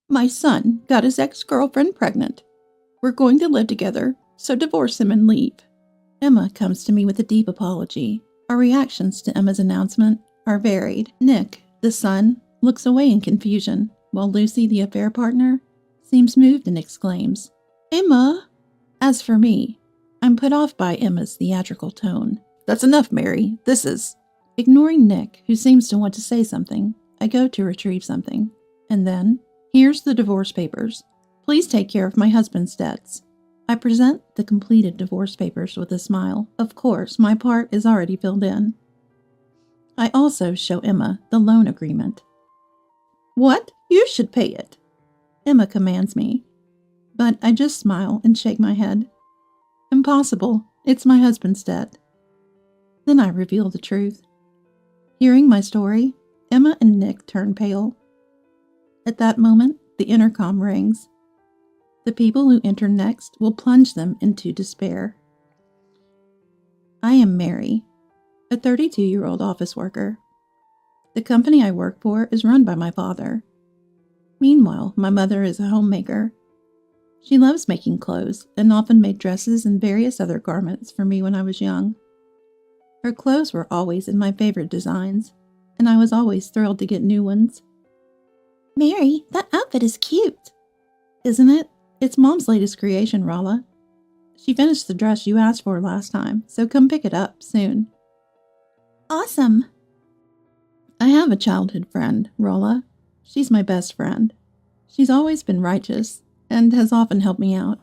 My son got his ex-girlfriend pregnant. We're going to live together, so divorce him and leave. Emma comes to me with a deep apology. Our reactions to Emma's announcement are varied. Nick, the son, looks away in confusion, while Lucy, the affair partner, seems moved and exclaims, "Emma!" As for me, I'm put off by Emma's theatrical tone. "That's enough, Mary. This is..." Ignoring Nick, who seems to want to say something, I go to retrieve something. And then, "Here's the divorce papers. Please take care of my husband's debts." I present the completed divorce papers with a smile. Of course, my part is already filled in. I also show Emma the loan agreement. "What? You should pay it," Emma commands me. But I just smile and shake my head. "Impossible. It's my husband's debt." Then I reveal the truth. Hearing my story, Emma and Nick turn pale. At that moment, the intercom rings. The people who enter next will plunge them into despair. I am Mary, a 32-year-old office worker. The company I work for is run by my father. Meanwhile, my mother is a homemaker. She loves making clothes and often made dresses and various other garments for me when I was young. Her clothes were always in my favorite designs, and I was always thrilled to get new ones. "Mary, that outfit is cute." "Isn't it? It's Mom's latest creation, Rolla. She finished the dress you asked for last time, so come pick it up soon." "Awesome." I have a childhood friend, Rolla. She's my best friend. She's always been righteous and has often helped me out.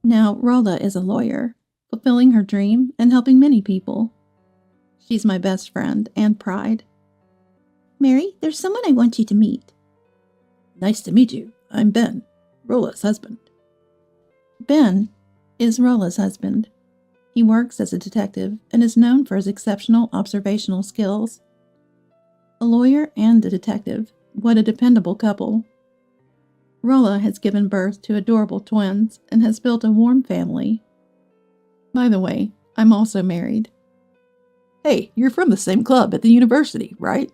Now, Rolla is a lawyer, fulfilling her dream and helping many people. She's my best friend and pride. "Mary, there's someone I want you to meet." "Nice to meet you. I'm Ben, Rolla's husband." Ben is Rolla's husband. He works as a detective and is known for his exceptional observational skills. A lawyer and a detective, what a dependable couple. Rolla has given birth to adorable twins and has built a warm family. By the way, I'm also married. "Hey, you're from the same club at the university, right?"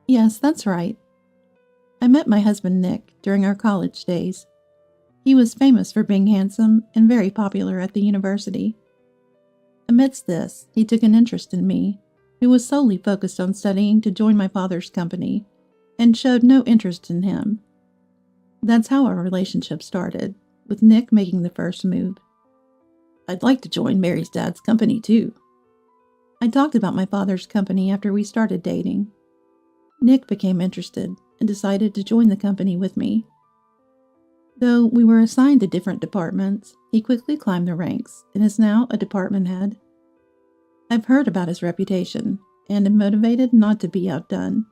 "Yes, that's right. I met my husband Nick during our college days. He was famous for being handsome and very popular at the university. Amidst this, he took an interest in me, who was solely focused on studying to join my father's company, and showed no interest in him. That's how our relationship started, with Nick making the first move. "I'd like to join Mary's dad's company too." I talked about my father's company after we started dating. Nick became interested and decided to join the company with me. Though we were assigned to different departments, he quickly climbed the ranks and is now a department head. I've heard about his reputation and am motivated not to be outdone.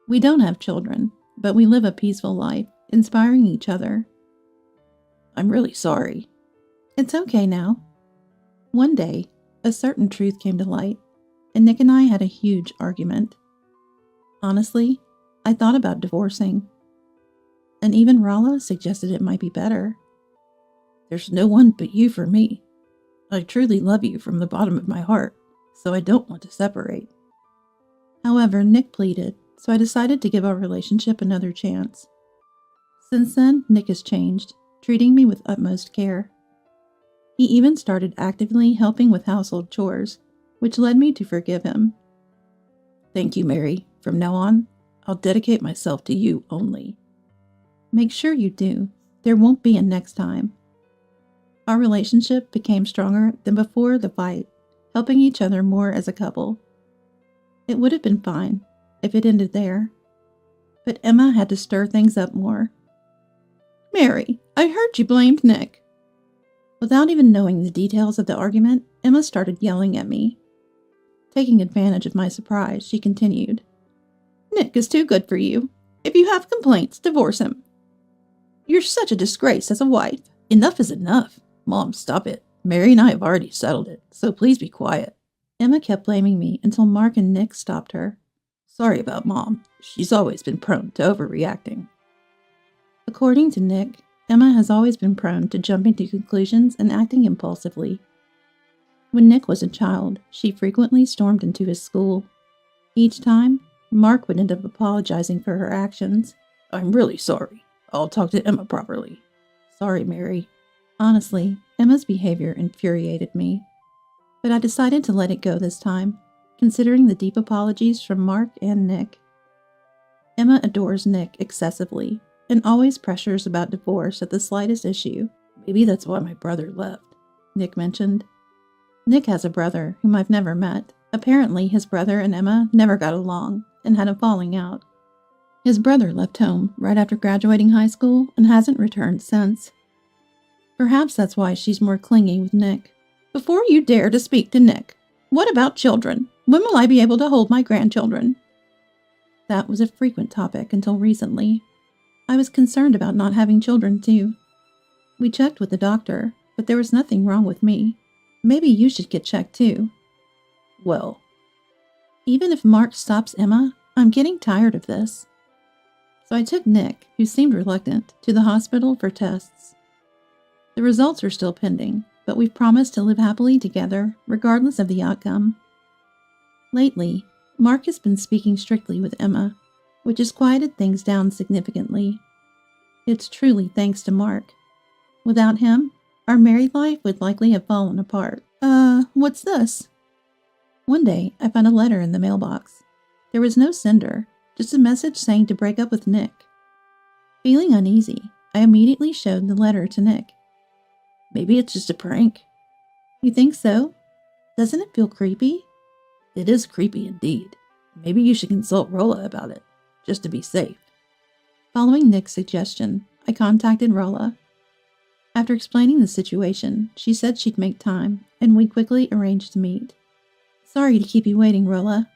We don't have children, but we live a peaceful life, inspiring each other. "I'm really sorry." "It's okay now." One day, a certain truth came to light, and Nick and I had a huge argument. Honestly, I thought about divorcing. And even Rolla suggested it might be better. "There's no one but you for me. I truly love you from the bottom of my heart, so I don't want to separate." However, Nick pleaded, so I decided to give our relationship another chance. Since then, Nick has changed, treating me with utmost care. He even started actively helping with household chores, which led me to forgive him. "Thank you, Mary. From now on, I'll dedicate myself to you only." "Make sure you do. There won't be a next time." Our relationship became stronger than before the fight, helping each other more as a couple. It would have been fine if it ended there, but Emma had to stir things up more. "Mary, I heard you blamed Nick." Without even knowing the details of the argument, Emma started yelling at me. Taking advantage of my surprise, she continued, "Nick is too good for you. If you have complaints, divorce him. You're such a disgrace as a wife." "Enough is enough. Mom, stop it. Mary and I have already settled it, so please be quiet." Emma kept blaming me until Mark and Nick stopped her. "Sorry about Mom. She's always been prone to overreacting." According to Nick, Emma has always been prone to jumping to conclusions and acting impulsively. When Nick was a child, she frequently stormed into his school. Each time, Mark would end up apologizing for her actions, I'm really sorry. I'll talk to Emma properly. Sorry, Mary. Honestly, Emma's behavior infuriated me, but I decided to let it go this time, considering the deep apologies from Mark and Nick. Emma adores Nick excessively and always pressures about divorce at the slightest issue. Maybe that's why my brother left, Nick mentioned. Nick has a brother whom I've never met. Apparently, his brother and Emma never got along and had a falling out. His brother left home right after graduating high school and hasn't returned since. Perhaps that's why she's more clingy with Nick. Before you dare to speak to Nick, what about children? When will I be able to hold my grandchildren? That was a frequent topic until recently. I was concerned about not having children, too. We checked with the doctor, but there was nothing wrong with me. Maybe you should get checked, too. Well, even if Mark stops Emma, I'm getting tired of this. So I took Nick, who seemed reluctant, to the hospital for tests. The results are still pending, but we've promised to live happily together, regardless of the outcome. Lately, Mark has been speaking strictly with Emma, which has quieted things down significantly. It's truly thanks to Mark. Without him, our married life would likely have fallen apart. What's this? One day, I found a letter in the mailbox. There was no sender, just a message saying to break up with Nick. Feeling uneasy, I immediately showed the letter to Nick. Maybe it's just a prank. You think so? Doesn't it feel creepy? It is creepy indeed. Maybe you should consult Rolla about it, just to be safe. Following Nick's suggestion, I contacted Rolla. After explaining the situation, she said she'd make time, and we quickly arranged to meet. Sorry to keep you waiting, Rolla.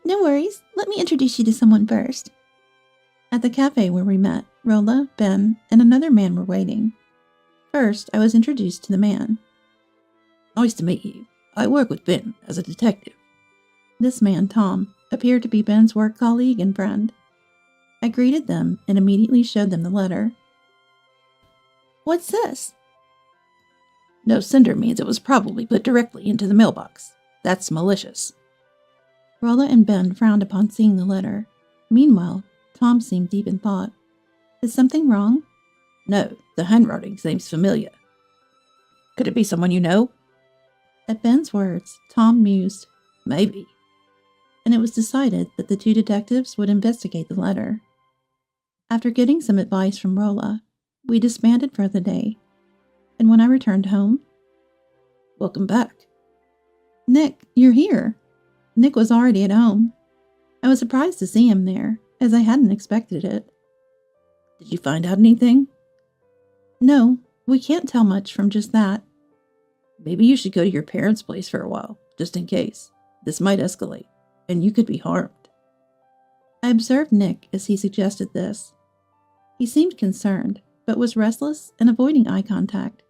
No worries. Let me introduce you to someone first. At the cafe where we met, Rolla, Ben, and another man were waiting. First, I was introduced to the man. Nice to meet you. I work with Ben as a detective. This man, Tom, appeared to be Ben's work colleague and friend. I greeted them and immediately showed them the letter. What's this? No sender means it was probably put directly into the mailbox. That's malicious. Rolla and Ben frowned upon seeing the letter. Meanwhile, Tom seemed deep in thought. Is something wrong? No, the handwriting seems familiar. Could it be someone you know? At Ben's words, Tom mused. Maybe. And it was decided that the two detectives would investigate the letter. After getting some advice from Rolla, we disbanded for the day. And when I returned home... Welcome back. Nick, you're here. Nick was already at home. I was surprised to see him there, as I hadn't expected it. Did you find out anything? No, we can't tell much from just that. Maybe you should go to your parents' place for a while, just in case. This might escalate, and you could be harmed. I observed Nick as he suggested this. He seemed concerned, but was restless and avoiding eye contact.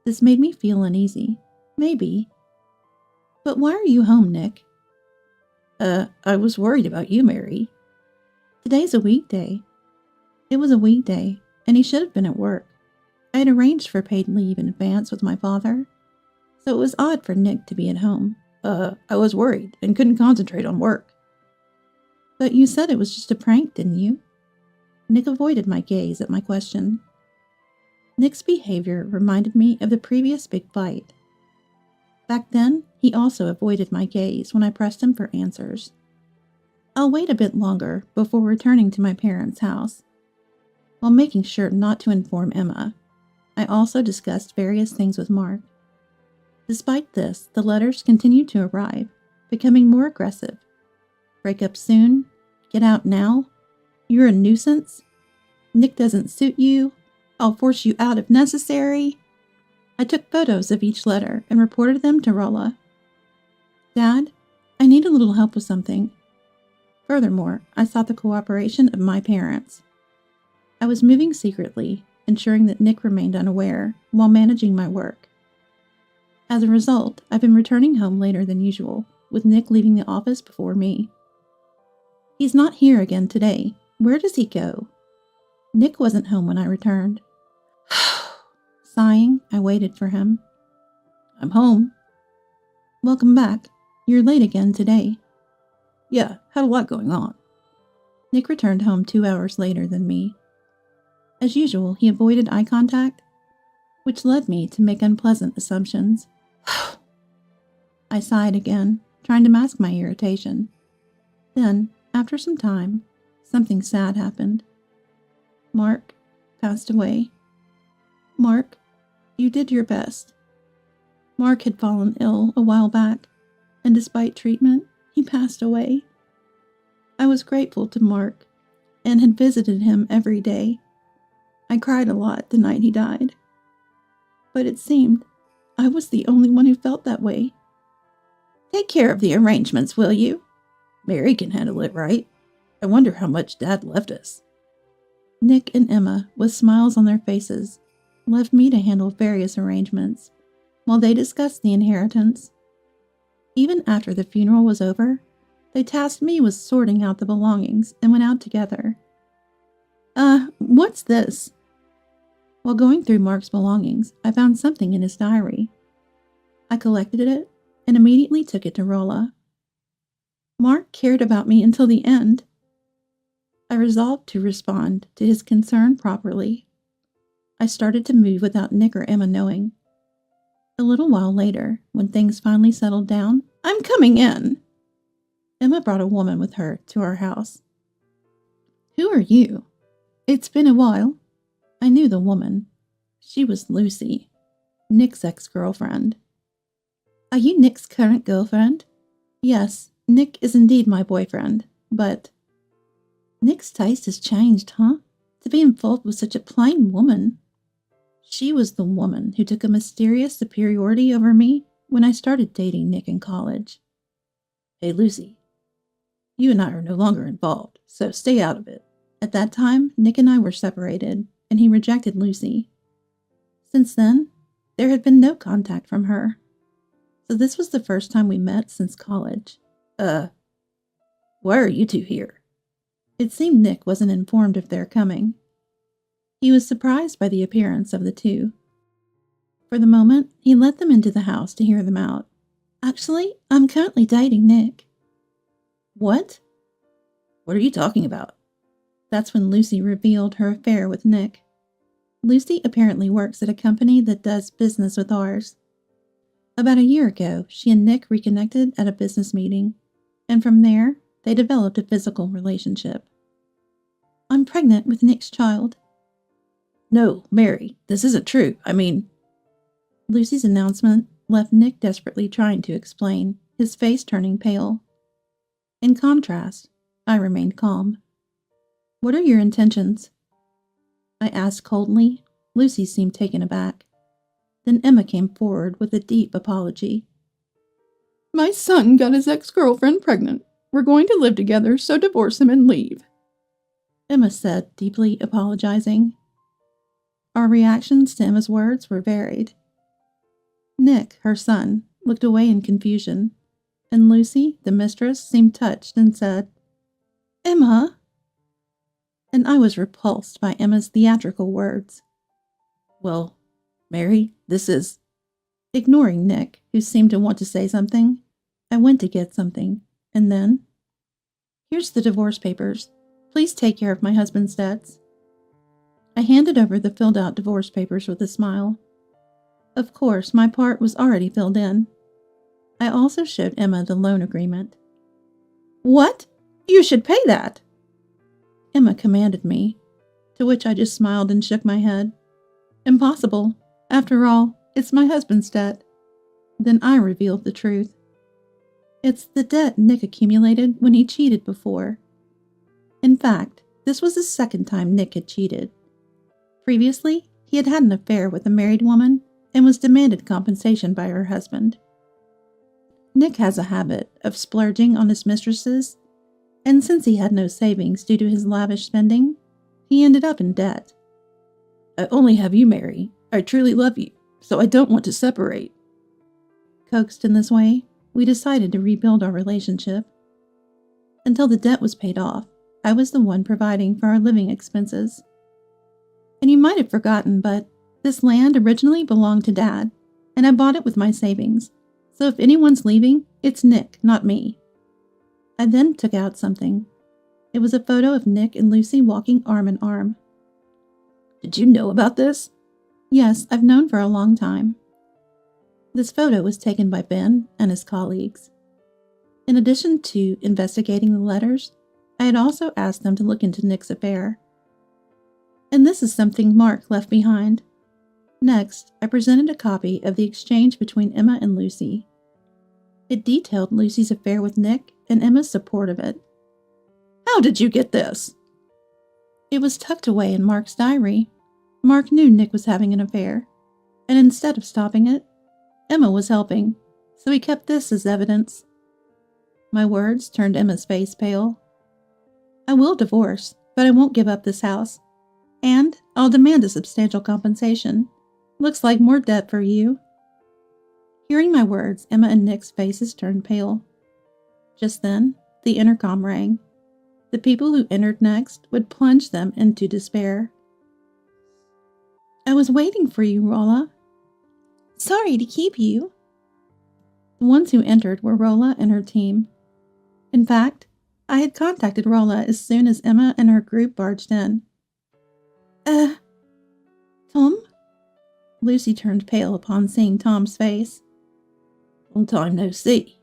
This made me feel uneasy. Maybe. But why are you home, Nick? I was worried about you, Mary. Today's a weekday. It was a weekday, and he should have been at work. I had arranged for paid leave in advance with my father, so it was odd for Nick to be at home. I was worried and couldn't concentrate on work. But you said it was just a prank, didn't you? Nick avoided my gaze at my question. Nick's behavior reminded me of the previous big fight. Back then, he also avoided my gaze when I pressed him for answers. I'll wait a bit longer before returning to my parents' house. While making sure not to inform Emma, I also discussed various things with Mark. Despite this, the letters continued to arrive, becoming more aggressive. Break up soon? Get out now? You're a nuisance? Nick doesn't suit you? I'll force you out if necessary? I took photos of each letter and reported them to Rolla. Dad, I need a little help with something. Furthermore, I sought the cooperation of my parents. I was moving secretly, ensuring that Nick remained unaware while managing my work. As a result, I've been returning home later than usual, with Nick leaving the office before me. He's not here again today. Where does he go? Nick wasn't home when I returned. Sighing, I waited for him. I'm home. Welcome back. You're late again today. Yeah, had a lot going on. Nick returned home 2 hours later than me. As usual, he avoided eye contact, which led me to make unpleasant assumptions. I sighed again, trying to mask my irritation. Then, after some time, something sad happened. Mark passed away. Mark, you did your best. Mark had fallen ill a while back, and despite treatment, he passed away. I was grateful to Mark, and had visited him every day. I cried a lot the night he died. But it seemed I was the only one who felt that way. Take care of the arrangements, will you? Mary can handle it, right? I wonder how much Dad left us. Nick and Emma, with smiles on their faces, left me to handle various arrangements, while they discussed the inheritance. Even after the funeral was over, they tasked me with sorting out the belongings and went out together. What's this? While going through Mark's belongings, I found something in his diary. I collected it and immediately took it to Rolla. Mark cared about me until the end. I resolved to respond to his concern properly. I started to move without Nick or Emma knowing. A little while later, when things finally settled down, I'm coming in. Emma brought a woman with her to our house. Who are you? It's been a while. I knew the woman. She was Lucy, Nick's ex-girlfriend. Are you Nick's current girlfriend? Yes, Nick is indeed my boyfriend, but... Nick's taste has changed, huh? To be involved with such a plain woman. She was the woman who took a mysterious superiority over me when I started dating Nick in college. Hey, Lucy. You and I are no longer involved, so stay out of it. At that time, Nick and I were separated, and he rejected Lucy. Since then, there had been no contact from her. So this was the first time we met since college. Why are you two here? It seemed Nick wasn't informed of their coming. He was surprised by the appearance of the two. For the moment, he let them into the house to hear them out. Actually, I'm currently dating Nick. What? What are you talking about? That's when Lucy revealed her affair with Nick. Lucy apparently works at a company that does business with ours. About a year ago, she and Nick reconnected at a business meeting, and from there, they developed a physical relationship. I'm pregnant with Nick's child. No, Mary, this isn't true. Lucy's announcement left Nick desperately trying to explain, his face turning pale. In contrast, I remained calm. What are your intentions? I asked coldly. Lucy seemed taken aback. Then Emma came forward with a deep apology. My son got his ex-girlfriend pregnant. We're going to live together, so divorce him and leave. Emma said, deeply apologizing. Our reactions to Emma's words were varied. Nick, her son, looked away in confusion, and Lucy, the mistress, seemed touched and said, Emma? And I was repulsed by Emma's theatrical words. Well, Mary, this is... Ignoring Nick, who seemed to want to say something, I went to get something, and then... Here's the divorce papers. Please take care of my husband's debts. I handed over the filled-out divorce papers with a smile. Of course, my part was already filled in. I also showed Emma the loan agreement. What? You should pay that! Emma commanded me, to which I just smiled and shook my head. Impossible. After all, it's my husband's debt. Then I revealed the truth. It's the debt Nick accumulated when he cheated before. In fact, this was the second time Nick had cheated. Previously, he had had an affair with a married woman and was demanded compensation by her husband. Nick has a habit of splurging on his mistresses, and since he had no savings due to his lavish spending, he ended up in debt. I only have you, Mary. I truly love you, so I don't want to separate. Coaxed in this way, we decided to rebuild our relationship. Until the debt was paid off, I was the one providing for our living expenses. And you might have forgotten, but this land originally belonged to Dad, and I bought it with my savings, so if anyone's leaving, it's Nick, not me. I then took out something. It was a photo of Nick and Lucy walking arm in arm. Did you know about this? Yes, I've known for a long time. This photo was taken by Ben and his colleagues. In addition to investigating the letters, I had also asked them to look into Nick's affair. And this is something Mark left behind. Next, I presented a copy of the exchange between Emma and Lucy. It detailed Lucy's affair with Nick and Emma's support of it. How did you get this? It was tucked away in Mark's diary. Mark knew Nick was having an affair, and instead of stopping it, Emma was helping, so he kept this as evidence. My words turned Emma's face pale. I will divorce, but I won't give up this house, and I'll demand a substantial compensation. Looks like more debt for you. Hearing my words, Emma and Nick's faces turned pale. Just then, the intercom rang. The people who entered next would plunge them into despair. I was waiting for you, Rolla. Sorry to keep you. The ones who entered were Rolla and her team. In fact, I had contacted Rolla as soon as Emma and her group barged in. Tom? Lucy turned pale upon seeing Tom's face. Long time no see.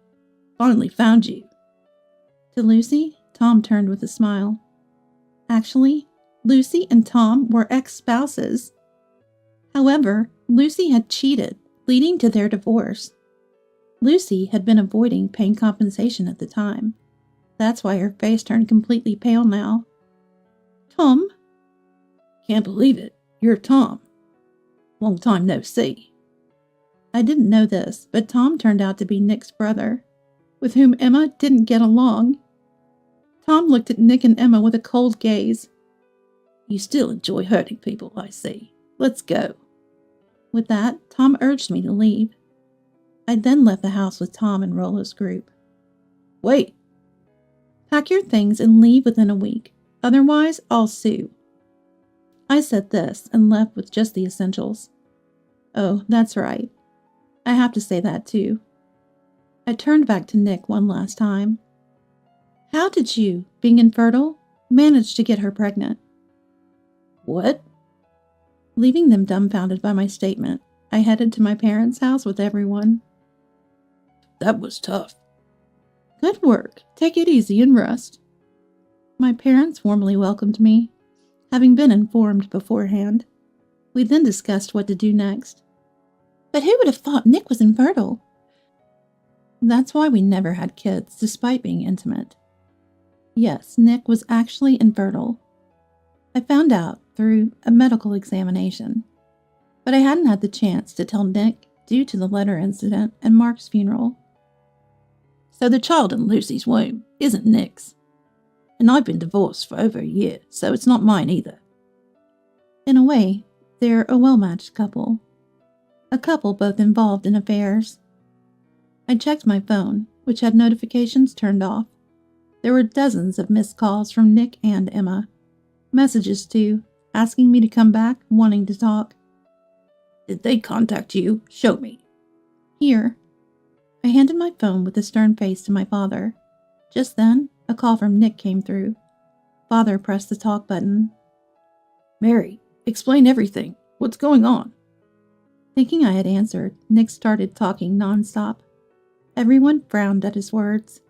Finally found you. To Lucy, Tom turned with a smile. Actually, Lucy and Tom were ex-spouses. However, Lucy had cheated, leading to their divorce. Lucy had been avoiding paying compensation at the time. That's why her face turned completely pale now. Tom? Can't believe it. You're Tom. Long time no see. I didn't know this, but Tom turned out to be Nick's brother, with whom Emma didn't get along. Tom looked at Nick and Emma with a cold gaze. You still enjoy hurting people, I see. Let's go. With that, Tom urged me to leave. I then left the house with Tom and Rolla's group. Wait. Pack your things and leave within a week. Otherwise, I'll sue. I said this and left with just the essentials. Oh, that's right. I have to say that too. I turned back to Nick one last time. How did you, being infertile, manage to get her pregnant? What? Leaving them dumbfounded by my statement, I headed to my parents' house with everyone. That was tough. Good work. Take it easy and rest. My parents warmly welcomed me, having been informed beforehand. We then discussed what to do next. But who would have thought Nick was infertile? That's why we never had kids, despite being intimate. Yes, Nick was actually infertile. I found out through a medical examination, but I hadn't had the chance to tell Nick due to the letter incident and Mark's funeral. So the child in Lucy's womb isn't Nick's. And I've been divorced for over a year, so it's not mine either. In a way, they're a well-matched couple. A couple both involved in affairs. I checked my phone, which had notifications turned off. There were dozens of missed calls from Nick and Emma. Messages too, asking me to come back, wanting to talk. Did they contact you? Show me. Here. I handed my phone with a stern face to my father. Just then, a call from Nick came through. Father pressed the talk button. Mary, explain everything. What's going on? Thinking I had answered, Nick started talking nonstop. Everyone frowned at his words.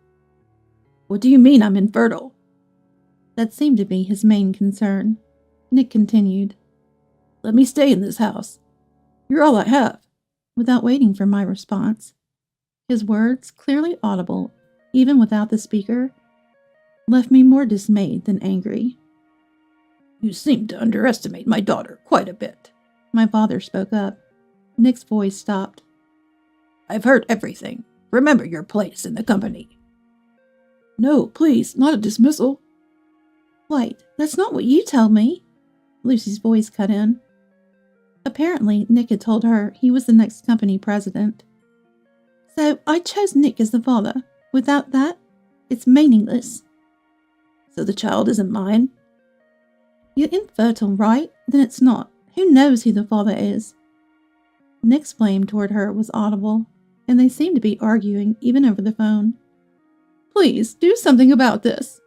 What do you mean I'm infertile? That seemed to be his main concern. Nick continued. Let me stay in this house. You're all I have. Without waiting for my response. His words, clearly audible, even without the speaker, left me more dismayed than angry. You seem to underestimate my daughter quite a bit. My father spoke up. Nick's voice stopped. I've heard everything. Remember your place in the company. No, please, not a dismissal. Wait, that's not what you tell me. Lucy's voice cut in. Apparently, Nick had told her he was the next company president. So I chose Nick as the father. Without that, it's meaningless. So the child isn't mine? You're infertile, right? Then it's not. Who knows who the father is? Nick's blame toward her was audible, and they seemed to be arguing even over the phone. Please, do something about this.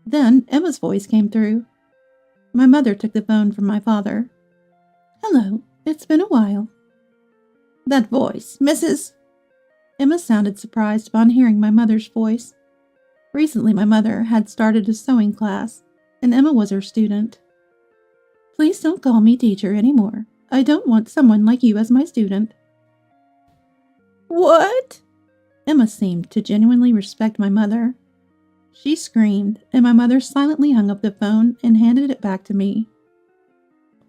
Then Emma's voice came through. My mother took the phone from my father. "Hello, it's been a while." "That voice, Mrs.?" Emma sounded surprised upon hearing my mother's voice. Recently my mother had started a sewing class, and Emma was her student. "Please don't call me teacher anymore. I don't want someone like you as my student." "What?" Emma seemed to genuinely respect my mother. She screamed, and my mother silently hung up the phone and handed it back to me.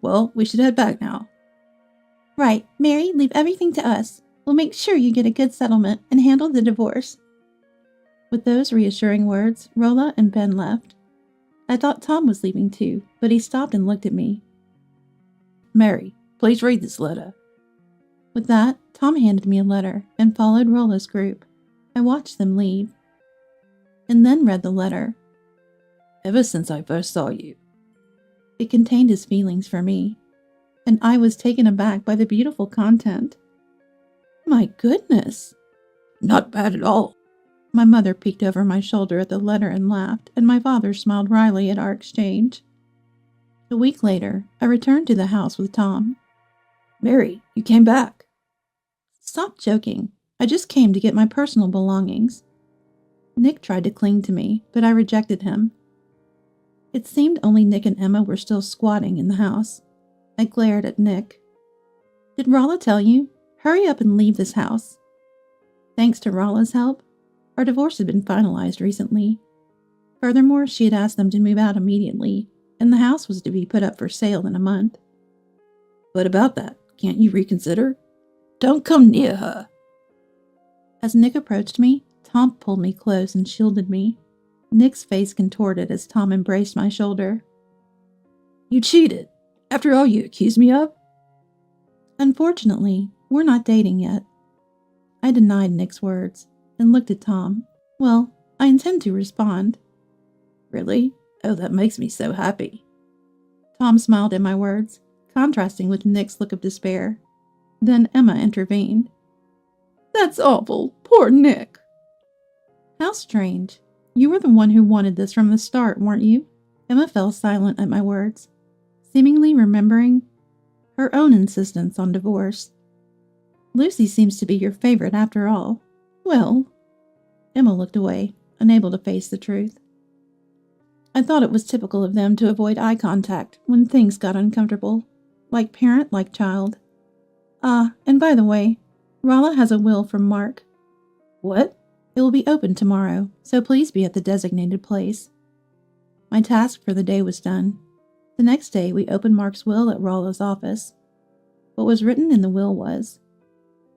"Well, we should head back now." "Right, Mary, leave everything to us. We'll make sure you get a good settlement and handle the divorce." With those reassuring words, Rolla and Ben left. I thought Tom was leaving too, but he stopped and looked at me. "Mary, please read this letter." With that, Tom handed me a letter and followed Rolla's group. I watched them leave, and then read the letter. "Ever since I first saw you." It contained his feelings for me, and I was taken aback by the beautiful content. My goodness! "Not bad at all." My mother peeked over my shoulder at the letter and laughed, and my father smiled wryly at our exchange. A week later, I returned to the house with Tom. "Mary, you came back." "Stop joking. I just came to get my personal belongings." Nick tried to cling to me, but I rejected him. It seemed only Nick and Emma were still squatting in the house. I glared at Nick. "Did Rolla tell you? Hurry up and leave this house." Thanks to Rolla's help, our divorce had been finalized recently. Furthermore, she had asked them to move out immediately, and the house was to be put up for sale in a month. "But about that, can't you reconsider? Don't come near her." As Nick approached me, Tom pulled me close and shielded me. Nick's face contorted as Tom embraced my shoulder. "You cheated, after all you accused me of?" "Unfortunately, we're not dating yet." I denied Nick's words and looked at Tom. "Well, I intend to respond." "Really? Oh, that makes me so happy." Tom smiled at my words, contrasting with Nick's look of despair. Then Emma intervened. "That's awful. Poor Nick." "How strange. You were the one who wanted this from the start, weren't you?" Emma fell silent at my words, seemingly remembering her own insistence on divorce. "Lucy seems to be your favorite after all." "Well," Emma looked away, unable to face the truth. "I thought it was typical of them to avoid eye contact when things got uncomfortable, like parent, like child. Ah, and by the way, Rolla has a will from Mark." "What?" "It will be open tomorrow, so please be at the designated place." My task for the day was done. The next day, we opened Mark's will at Rolla's office. What was written in the will was,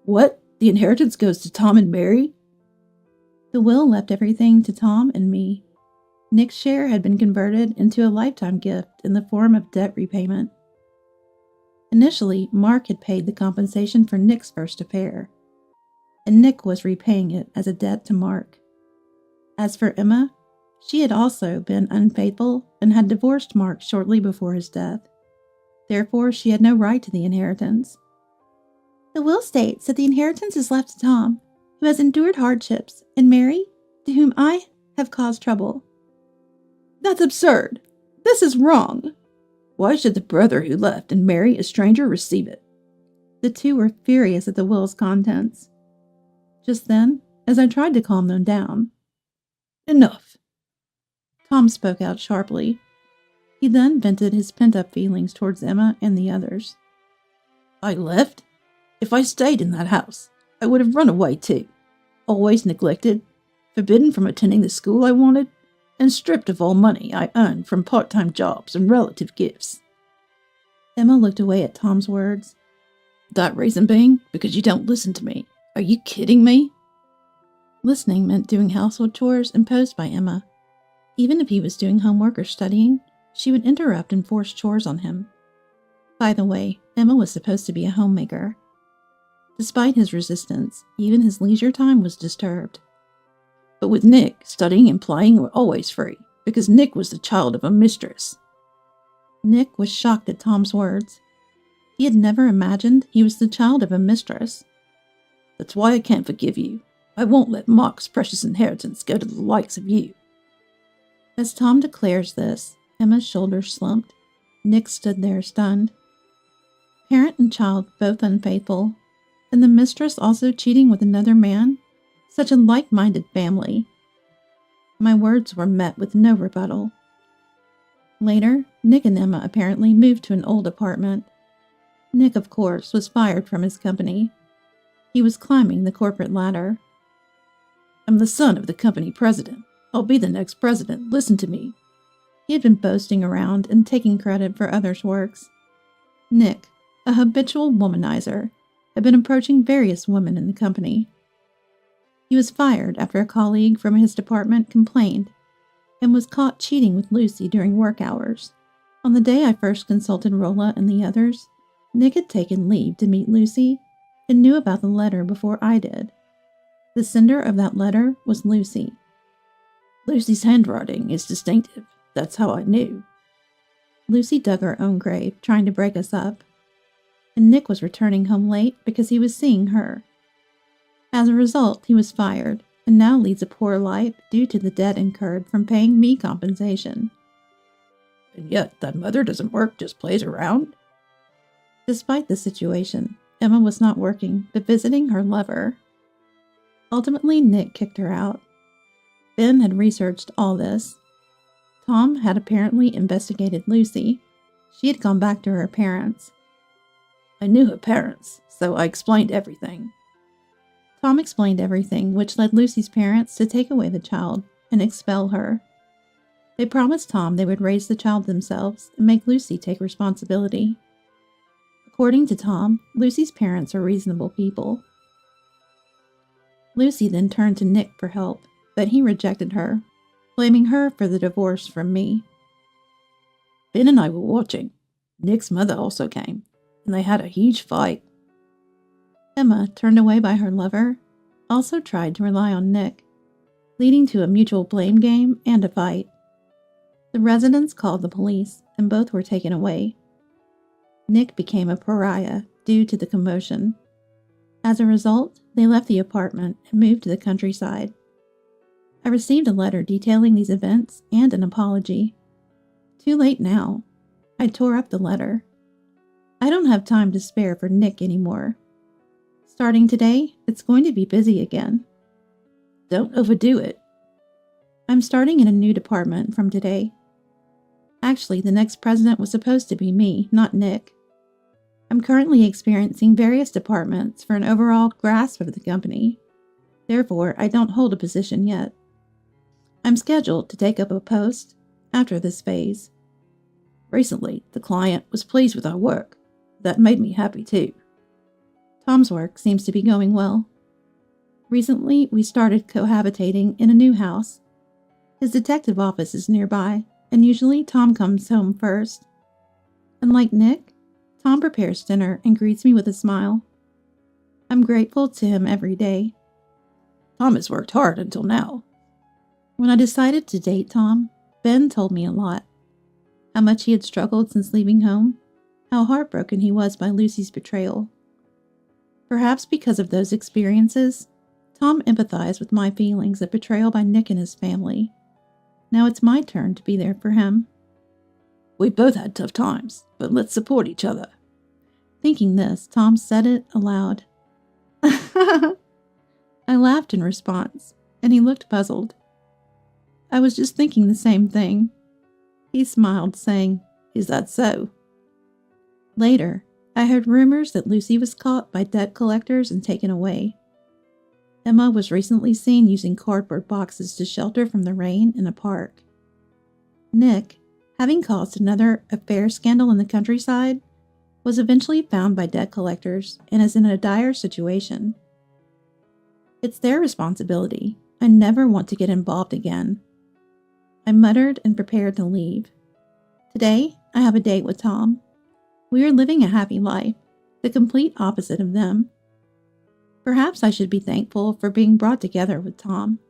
"What? The inheritance goes to Tom and Mary?" The will left everything to Tom and me. Nick's share had been converted into a lifetime gift in the form of debt repayment. Initially, Mark had paid the compensation for Nick's first affair, and Nick was repaying it as a debt to Mark. As for Emma, she had also been unfaithful and had divorced Mark shortly before his death. Therefore, she had no right to the inheritance. The will states that the inheritance is left to Tom, who has endured hardships, and Mary, to whom I have caused trouble. "That's absurd. This is wrong. Why should the brother who left and marry a stranger receive it?" The two were furious at the will's contents. Just then, as I tried to calm them down, "Enough." Tom spoke out sharply. He then vented his pent-up feelings towards Emma and the others. "I left? If I stayed in that house, I would have run away too. Always neglected, forbidden from attending the school I wanted, and stripped of all money I earned from part-time jobs and relative gifts." Emma looked away at Tom's words. "That reason being because you don't listen to me. Are you kidding me?" Listening meant doing household chores imposed by Emma. Even if he was doing homework or studying, she would interrupt and force chores on him. By the way, Emma was supposed to be a homemaker. Despite his resistance, even his leisure time was disturbed. But with Nick, studying and playing were always free, because Nick was the child of a mistress. Nick was shocked at Tom's words. He had never imagined he was the child of a mistress. "That's why I can't forgive you. I won't let Mark's precious inheritance go to the likes of you." As Tom declares this, Emma's shoulders slumped. Nick stood there stunned. Parent and child both unfaithful, and the mistress also cheating with another man? Such a like-minded family. My words were met with no rebuttal. Later, Nick and Emma apparently moved to an old apartment. Nick, of course, was fired from his company. He was climbing the corporate ladder. I'm the son of the company president. I'll be the next president. Listen to me. He had been boasting around and taking credit for others' works. Nick, a habitual womanizer, had been approaching various women in the company. He was fired after a colleague from his department complained and was caught cheating with Lucy during work hours. On the day I first consulted Rolla and the others, Nick had taken leave to meet Lucy and knew about the letter before I did. The sender of that letter was Lucy. Lucy's handwriting is distinctive. That's how I knew. Lucy dug her own grave, trying to break us up, and Nick was returning home late because he was seeing her. As a result, he was fired, and now leads a poor life due to the debt incurred from paying me compensation. And yet, that mother doesn't work, just plays around? Despite the situation, Emma was not working, but visiting her lover. Ultimately, Nick kicked her out. Ben had researched all this. Tom had apparently investigated Lucy. She had gone back to her parents. I knew her parents, so I explained everything. Tom explained everything, which led Lucy's parents to take away the child and expel her. They promised Tom they would raise the child themselves and make Lucy take responsibility. According to Tom, Lucy's parents are reasonable people. Lucy then turned to Nick for help, but he rejected her, blaming her for the divorce from me. Ben and I were watching. Nick's mother also came, and they had a huge fight. Emma, turned away by her lover, also tried to rely on Nick, leading to a mutual blame game and a fight. The residents called the police, and both were taken away. Nick became a pariah due to the commotion. As a result, they left the apartment and moved to the countryside. I received a letter detailing these events and an apology. Too late now. I tore up the letter. I don't have time to spare for Nick anymore. Starting today, it's going to be busy again. Don't overdo it. I'm starting in a new department from today. Actually, the next president was supposed to be me, not Nick. I'm currently experiencing various departments for an overall grasp of the company. Therefore, I don't hold a position yet. I'm scheduled to take up a post after this phase. Recently, the client was pleased with our work. That made me happy too. Tom's work seems to be going well. Recently, we started cohabitating in a new house. His detective office is nearby, and usually Tom comes home first. Unlike Nick, Tom prepares dinner and greets me with a smile. I'm grateful to him every day. Tom has worked hard until now. When I decided to date Tom, Ben told me a lot. How much he had struggled since leaving home, how heartbroken he was by Lucy's betrayal. Perhaps because of those experiences, Tom empathized with my feelings of betrayal by Nick and his family. Now it's my turn to be there for him. We both had tough times, but let's support each other. Thinking this, Tom said it aloud. I laughed in response, and he looked puzzled. I was just thinking the same thing. He smiled, saying, "Is that so?" Later, I heard rumors that Lucy was caught by debt collectors and taken away. Emma was recently seen using cardboard boxes to shelter from the rain in a park. Nick, having caused another affair scandal in the countryside, was eventually found by debt collectors and is in a dire situation. It's their responsibility. I never want to get involved again. I muttered and prepared to leave. Today, I have a date with Tom. We are living a happy life, the complete opposite of them. Perhaps I should be thankful for being brought together with Tom.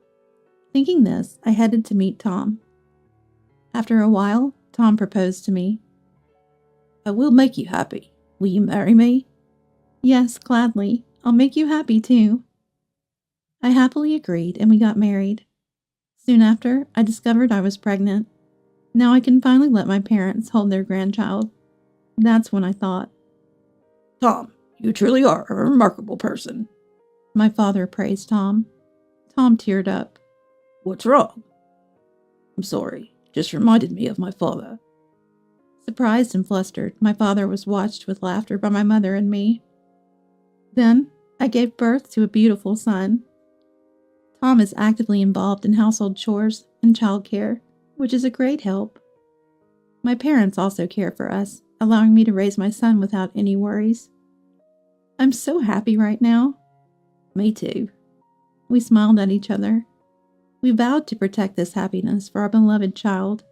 Thinking this, I headed to meet Tom. After a while, Tom proposed to me. I will make you happy. Will you marry me? Yes, gladly. I'll make you happy too. I happily agreed and we got married. Soon after, I discovered I was pregnant. Now I can finally let my parents hold their grandchild. That's when I thought, Tom, you truly are a remarkable person. My father praised Tom. Tom teared up. What's wrong? I'm sorry, just reminded me of my father. Surprised and flustered, my father was watched with laughter by my mother and me. Then, I gave birth to a beautiful son. Tom is actively involved in household chores and childcare, which is a great help. My parents also care for us, allowing me to raise my son without any worries. I'm so happy right now. Me too. We smiled at each other. We vowed to protect this happiness for our beloved child.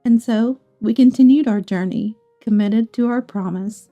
And so, we continued our journey, committed to our promise.